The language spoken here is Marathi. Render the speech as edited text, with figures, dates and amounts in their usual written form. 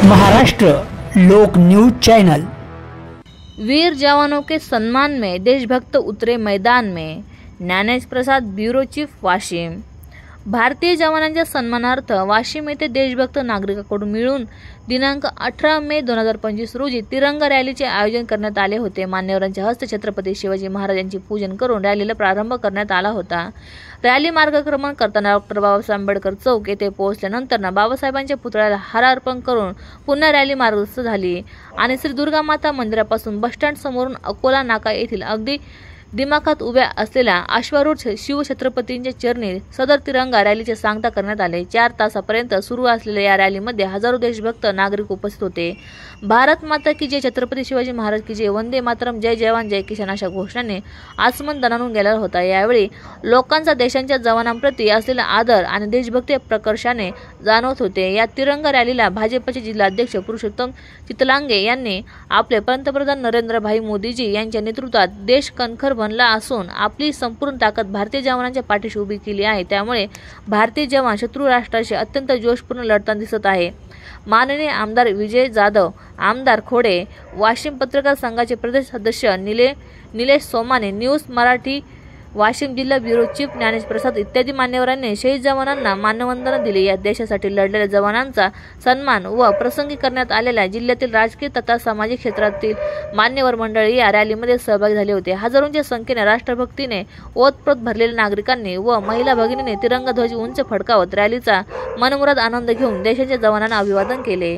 महाराष्ट्र लोक न्यूज चैनल। वीर जवानों के सम्मान में देशभक्त उतरे मैदान में। ज्ञानेश प्रसाद, ब्युरो चीफ, वाशिम। भारतीय जवानांच्या सन्मानार्थ वाशिम येथे देशभक्त नागरिकांकडून मिळून दिनांक 18 मे 2025 रोजी तिरंगा रॅलीचे आयोजन करण्यात आले होते। मान्यवरांच्या हस्ते छत्रपती शिवाजी महाराजांचे पूजन करून रॅलीला प्रारंभ करण्यात आला होता। रॅली मार्गक्रमण करताना डॉ. बाबासाहेब आंबेडकर चौक येथे पोहोचल्यानंतर बाबासाहेबांच्या पुतळ्याला हार अर्पण करून पुन्हा रॅली मार्गस्थ झाली आणि श्री दुर्गा माता मंदिरापासून बसस्टँड समोरून अकोला नाका येथील अगदी दिमाखात उभ्या असलेल्या अश्वारूढ शिवछत्रपतींच्या चरणी सदर तिरंगा रॅलीचे सांगता करण्यात आले। 4 तासापर्यंत सुरू असलेल्या या रॅलीमध्ये हजारो देशभक्त नागरिक उपस्थित होते। भारत माता की जय, छत्रपती शिवाजी महाराज की जय, वंदे मातरम, जय जवान जय किसान अशा घोषणाने आसमन दणाणून गेला होता। यावेळी लोकांचा देशांच्या जवानांप्रती असलेला आदर आणि देशभक्ती प्रकर्षाने जाणवत होते। या तिरंगा रॅलीला भाजपचे जिल्हाध्यक्ष पुरुषोत्तम चितलांगे यांनी आपले पंतप्रधान नरेंद्र भाई मोदीजी यांच्या नेतृत्वात देश कणखर बनला असून आपली संपूर्ण ताकद भारतीय जवानांच्या पाठीशी उभी केली आहे। त्यामुळे भारतीय जवान शत्रू राष्ट्राशी अत्यंत जोशपूर्ण लढताना दिसत आहे। माननीय आमदार विजय जाधव, आमदार खोडे, वाशिम पत्रकार संघाचे प्रदेश सदस्य निलेश सोमाने, न्यूज मराठी वाशिम जिल्हा ब्युरो चीफ ज्ञानेश प्रसाद इत्यादी मान्यवरांनी शहीद जवानांना मानवंदना दिली। या देशासाठी लढलेल्या जवानांचा सन्मान व प्रसंगी करण्यात आलेल्या जिल्ह्यातील राजकीय तथा सामाजिक क्षेत्रातील मान्यवर मंडळी या रॅलीमध्ये सहभागी झाले होते। हजारोंच्या संख्येने राष्ट्रभक्तीने ओतप्रोत भरलेल्या नागरिकांनी व महिला भगिनीने तिरंगा ध्वज उंच फडकावत रॅलीचा मनमुराद आनंद घेऊन देशाच्या जवानांना अभिवादन केले।